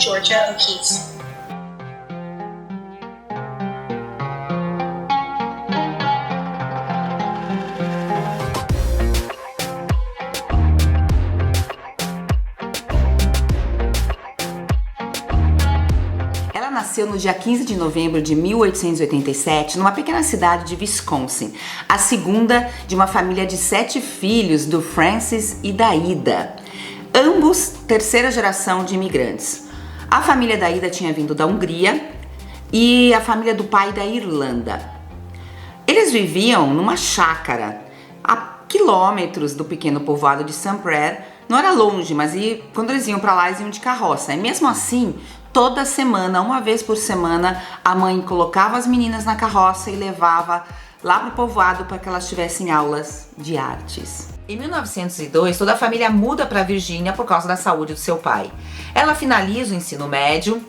Georgia O'Keeffe. Ela nasceu no dia 15 de novembro de 1887, numa pequena cidade de Wisconsin, a segunda de uma família de 7 filhos do Francis e da Ida, ambos terceira geração de imigrantes. A família da Ida tinha vindo da Hungria e a família do pai da Irlanda. Eles viviam numa chácara, a quilômetros do pequeno povoado de St. Clair. Não era longe, mas quando eles iam para lá, eles iam de carroça. E mesmo assim, toda semana, uma vez por semana, a mãe colocava as meninas na carroça e levava lá pro povoado para que elas tivessem aulas de artes. Em 1902, toda a família muda para Virgínia por causa da saúde do seu pai. Ela finaliza o ensino médio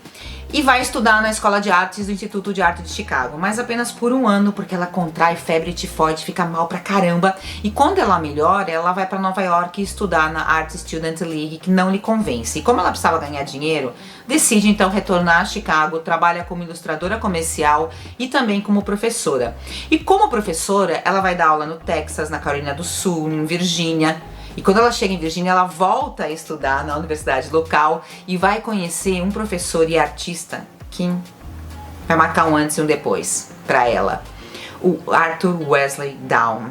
e vai estudar na Escola de Artes do Instituto de Arte de Chicago, mas apenas por um ano, porque ela contrai febre tifoide, fica mal pra caramba, e quando ela melhora, ela vai para Nova York estudar na Art Student League, que não lhe convence. E como ela precisava ganhar dinheiro, decide então retornar a Chicago, trabalha como ilustradora comercial e também como professora. E como professora, ela vai dar aula no Texas, na Carolina do Sul, em Virgínia. E quando ela chega em Virgínia, ela volta a estudar na universidade local e vai conhecer um professor e artista que vai marcar um antes e um depois para ela, o Arthur Wesley Down.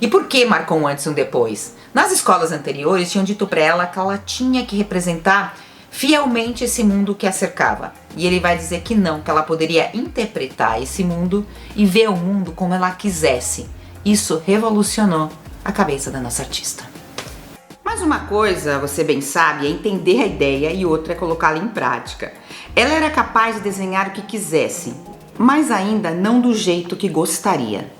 E por que marcou um antes e um depois? Nas escolas anteriores tinham dito para ela que ela tinha que representar fielmente esse mundo que a cercava. E ele vai dizer que não, que ela poderia interpretar esse mundo e ver o mundo como ela quisesse. Isso revolucionou a cabeça da nossa artista. Mas uma coisa, você bem sabe, é entender a ideia e outra é colocá-la em prática. Ela era capaz de desenhar o que quisesse, mas ainda não do jeito que gostaria.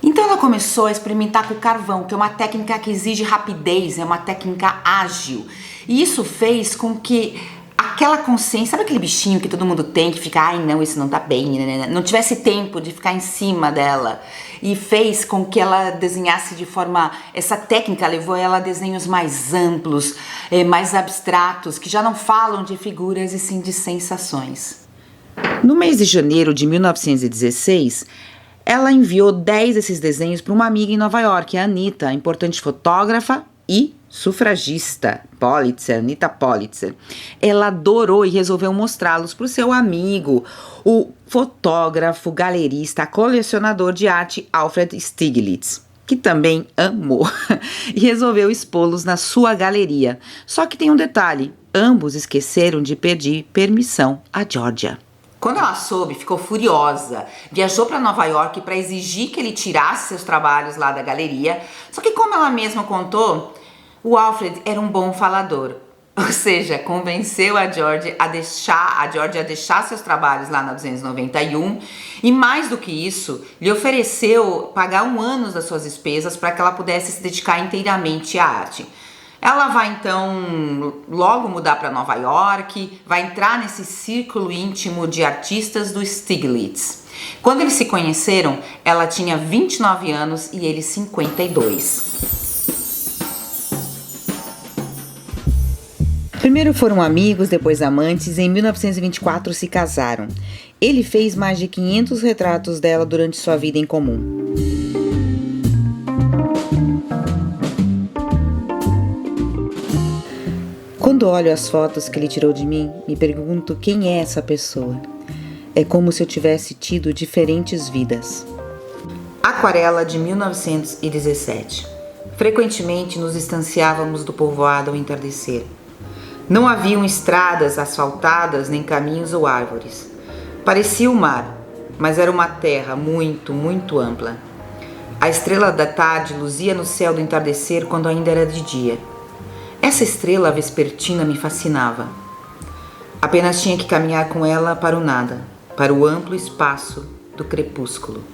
Então ela começou a experimentar com o carvão, que é uma técnica que exige rapidez, é uma técnica ágil. E isso fez com que aquela consciência, sabe aquele bichinho que todo mundo tem, que fica, ai não, isso não tá bem, né? Não tivesse tempo de ficar em cima dela. E fez com que ela desenhasse de forma, essa técnica levou ela a desenhos mais amplos, mais abstratos, que já não falam de figuras e sim de sensações. No mês de janeiro de 1916, ela enviou 10 desses desenhos para uma amiga em Nova York, a Anita, importante fotógrafa e sufragista, Anita Politzer. Ela adorou e resolveu mostrá-los para o seu amigo, o fotógrafo, galerista, colecionador de arte Alfred Stieglitz, que também amou e resolveu expô-los na sua galeria. Só que tem um detalhe, ambos esqueceram de pedir permissão a Georgia. Quando ela soube, ficou furiosa, viajou para Nova York para exigir que ele tirasse seus trabalhos lá da galeria, só que como ela mesma contou, o Alfred era um bom falador, ou seja, convenceu a Georgia a deixar seus trabalhos lá na 291 e mais do que isso, lhe ofereceu pagar 1 ano das suas despesas para que ela pudesse se dedicar inteiramente à arte. Ela vai então logo mudar para Nova York, vai entrar nesse círculo íntimo de artistas do Stieglitz. Quando eles se conheceram, ela tinha 29 anos e ele 52. Primeiro foram amigos, depois amantes e em 1924 se casaram. Ele fez mais de 500 retratos dela durante sua vida em comum. Quando olho as fotos que ele tirou de mim, me pergunto quem é essa pessoa. É como se eu tivesse tido diferentes vidas. Aquarela de 1917. Frequentemente nos distanciávamos do povoado ao entardecer. Não haviam estradas asfaltadas, nem caminhos ou árvores. Parecia o mar, mas era uma terra muito, muito ampla. A estrela da tarde luzia no céu do entardecer quando ainda era de dia. Essa estrela vespertina me fascinava. Apenas tinha que caminhar com ela para o nada, para o amplo espaço do crepúsculo.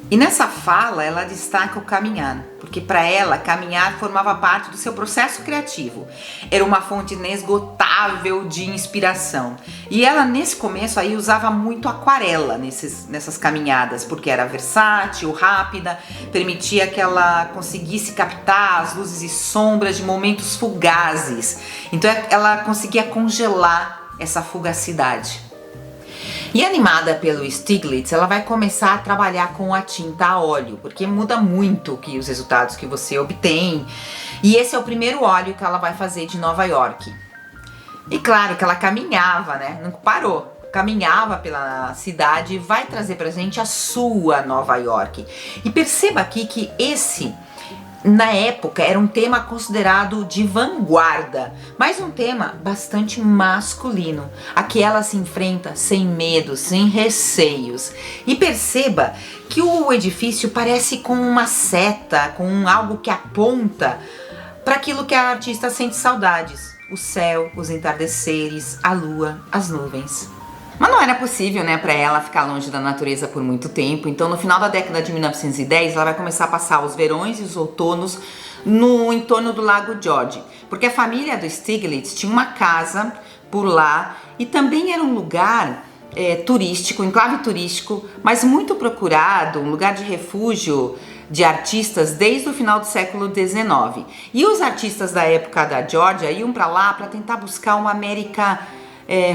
E nessa fala ela destaca o caminhar, porque para ela caminhar formava parte do seu processo criativo. Era uma fonte inesgotável de inspiração. E ela nesse começo aí usava muito aquarela nessas caminhadas, porque era versátil, rápida, permitia que ela conseguisse captar as luzes e sombras de momentos fugazes. Então ela conseguia congelar essa fugacidade. E animada pelo Stiglitz, ela vai começar a trabalhar com a tinta a óleo, porque muda muito os resultados que você obtém. E esse é o primeiro óleo que ela vai fazer de Nova York. E claro que ela caminhava, né? Não parou. Caminhava pela cidade e vai trazer pra gente a sua Nova York. E perceba aqui que esse, na época, era um tema considerado de vanguarda, mas um tema bastante masculino. Aqui ela se enfrenta sem medo, sem receios. E perceba que o edifício parece com uma seta, com algo que aponta para aquilo que a artista sente saudades. O céu, os entardeceres, a lua, as nuvens. Mas não era possível, né, para ela ficar longe da natureza por muito tempo. Então, no final da década de 1910, ela vai começar a passar os verões e os outonos no entorno do Lago George, porque a família do Stiglitz tinha uma casa por lá e também era um lugar turístico, enclave turístico, mas muito procurado, um lugar de refúgio de artistas desde o final do século XIX. E os artistas da época da Geórgia iam para lá para tentar buscar uma América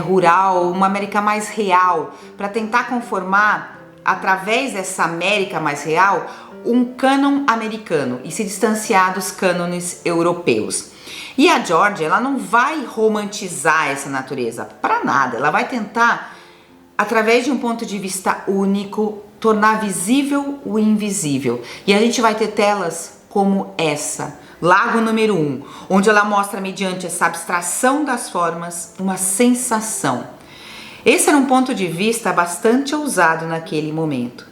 rural, uma América mais real, para tentar conformar, através dessa América mais real, um cânon americano e se distanciar dos cânones europeus. E a Geórgia, ela não vai romantizar essa natureza para nada, ela vai tentar, através de um ponto de vista único, tornar visível o invisível. E a gente vai ter telas como essa, Lago número 1, onde ela mostra, mediante essa abstração das formas, uma sensação. Esse era um ponto de vista bastante ousado naquele momento.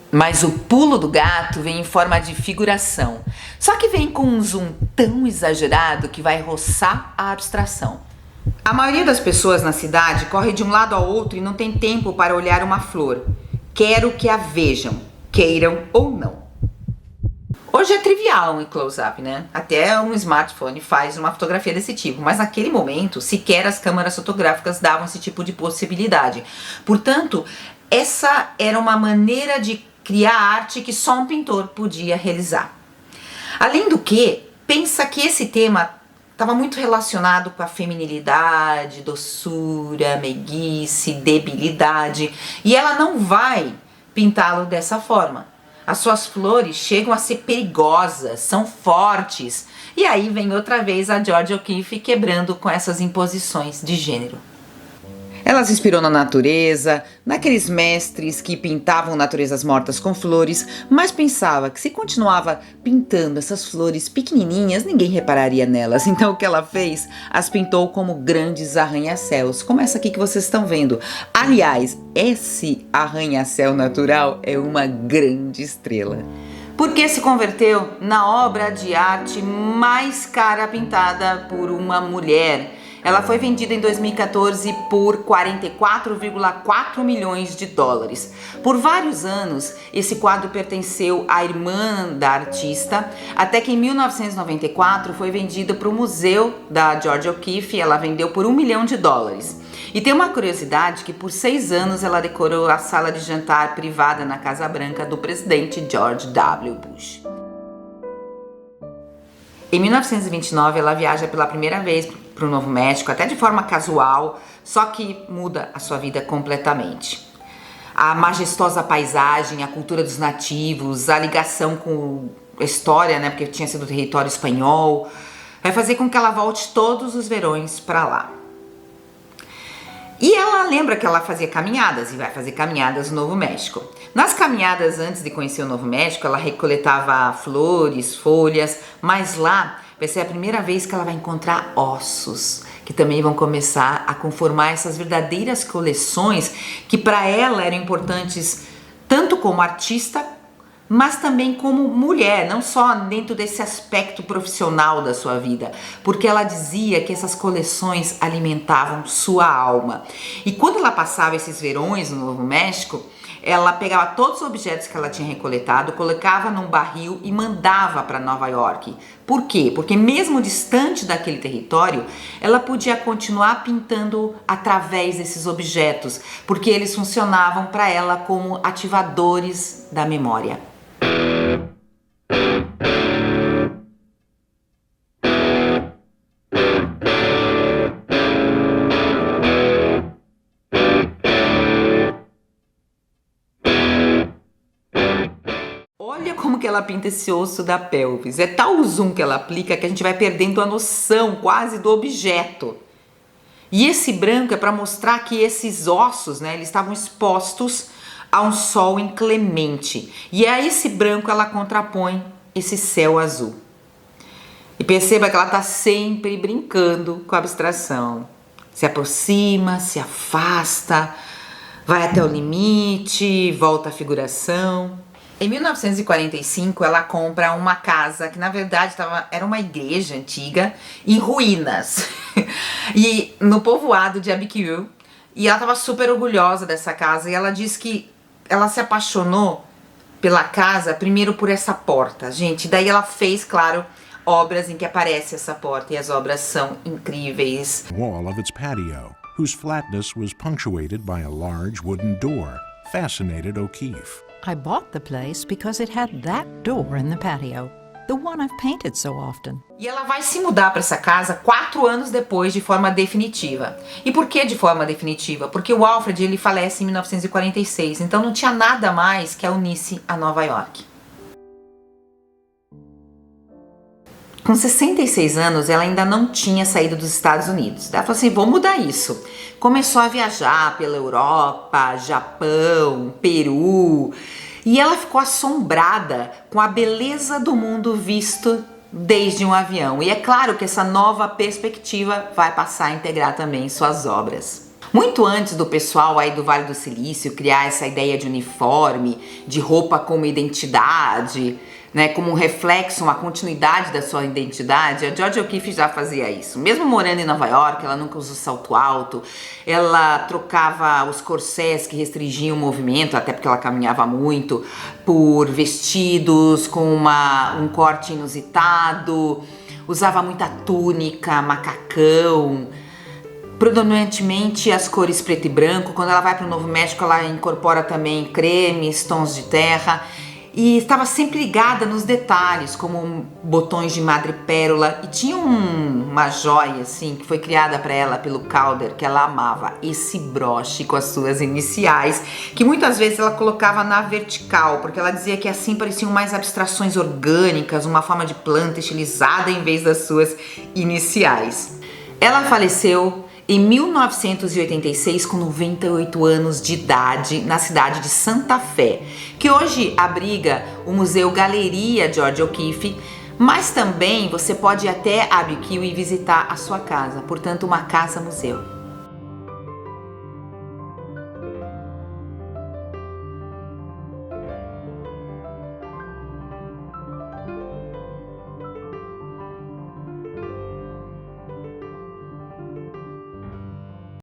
Mas o pulo do gato vem em forma de figuração, só que vem com um zoom tão exagerado que vai roçar a abstração. A maioria das pessoas na cidade corre de um lado ao outro e não tem tempo para olhar uma flor. Quero que a vejam, queiram ou não. Hoje é trivial um close-up, né? Até um smartphone faz uma fotografia desse tipo, mas naquele momento sequer as câmeras fotográficas davam esse tipo de possibilidade. Portanto, essa era uma maneira de criar arte que só um pintor podia realizar. Além do que, pensa que esse tema estava muito relacionado com a feminilidade, doçura, meiguice, debilidade, e ela não vai pintá-lo dessa forma. As suas flores chegam a ser perigosas, são fortes. E aí vem outra vez a Georgia O'Keeffe quebrando com essas imposições de gênero. Ela se inspirou na natureza, naqueles mestres que pintavam naturezas mortas com flores, mas pensava que se continuava pintando essas flores pequenininhas, ninguém repararia nelas. Então o que ela fez? As pintou como grandes arranha-céus, como essa aqui que vocês estão vendo. Aliás, esse arranha-céu natural é uma grande estrela, porque se converteu na obra de arte mais cara pintada por uma mulher. Ela foi vendida em 2014 por 44,4 milhões de dólares. Por vários anos, esse quadro pertenceu à irmã da artista, até que em 1994 foi vendido para o museu da Georgia O'Keeffe. Ela vendeu por $1 milhão. E tem uma curiosidade que por 6 anos ela decorou a sala de jantar privada na Casa Branca do presidente George W. Bush. Em 1929, ela viaja pela primeira vez para o Novo México, até de forma casual, só que muda a sua vida completamente. A majestosa paisagem, a cultura dos nativos, a ligação com a história, né, porque tinha sido território espanhol, vai fazer com que ela volte todos os verões para lá. E ela lembra que ela fazia caminhadas e vai fazer caminhadas no Novo México. Nas caminhadas antes de conhecer o Novo México, ela recoletava flores, folhas, mas lá vai ser a primeira vez que ela vai encontrar ossos, que também vão começar a conformar essas verdadeiras coleções que para ela eram importantes tanto como artista, mas também como mulher, não só dentro desse aspecto profissional da sua vida, porque ela dizia que essas coleções alimentavam sua alma. E quando ela passava esses verões no Novo México, ela pegava todos os objetos que ela tinha recoletado, colocava num barril e mandava para Nova York. Por quê? Porque mesmo distante daquele território, ela podia continuar pintando através desses objetos, porque eles funcionavam para ela como ativadores da memória. olha como que ela pinta esse osso da pelvis. É tal o zoom que ela aplica que a gente vai perdendo a noção quase do objeto. E esse branco é para mostrar que esses ossos, né, eles estavam expostos a um sol inclemente. E a esse branco ela contrapõe esse céu azul. E perceba que ela está sempre brincando com a abstração. Se aproxima, se afasta, vai até o limite, volta à figuração. Em 1945, ela compra uma casa que, na verdade, era uma igreja antiga em ruínas. E no povoado de Abiquiu. E ela estava super orgulhosa dessa casa. E ela diz que ela se apaixonou pela casa primeiro por essa porta. Gente, daí ela fez, claro, obras em que aparece essa porta. E as obras são incríveis. Wall of its patio, whose flatness was punctuated by a large wooden door, fascinated O'Keeffe. I bought the place because it had that door in the patio, the one I've painted so often. E ela vai se mudar para essa casa 4 anos depois de forma definitiva. E por que de forma definitiva? Porque o Alfred ele falece em 1946, então não tinha nada mais que a unisse a Nova York. Com 66 anos, ela ainda não tinha saído dos Estados Unidos. Ela falou assim, vou mudar isso. Começou a viajar pela Europa, Japão, Peru. E ela ficou assombrada com a beleza do mundo visto desde um avião. E é claro que essa nova perspectiva vai passar a integrar também suas obras. Muito antes do pessoal aí do Vale do Silício criar essa ideia de uniforme, de roupa como identidade, né, como um reflexo, uma continuidade da sua identidade, a Georgia O'Keeffe já fazia isso. Mesmo morando em Nova York, ela nunca usou salto alto, ela trocava os corsés que restringiam o movimento, até porque ela caminhava muito, por vestidos com um corte inusitado, usava muita túnica, macacão, predominantemente as cores preto e branco. Quando ela vai para o Novo México, ela incorpora também cremes, tons de terra. E estava sempre ligada nos detalhes, como botões de madrepérola. E tinha uma joia, assim, que foi criada para ela pelo Calder, que ela amava. Esse broche com as suas iniciais, que muitas vezes ela colocava na vertical, porque ela dizia que assim pareciam mais abstrações orgânicas, uma forma de planta estilizada em vez das suas iniciais. Ela faleceu em 1986, com 98 anos de idade, na cidade de Santa Fé, que hoje abriga o Museu Galeria Georgia O'Keeffe, mas também você pode ir até Abiquiu e visitar a sua casa, portanto uma casa-museu.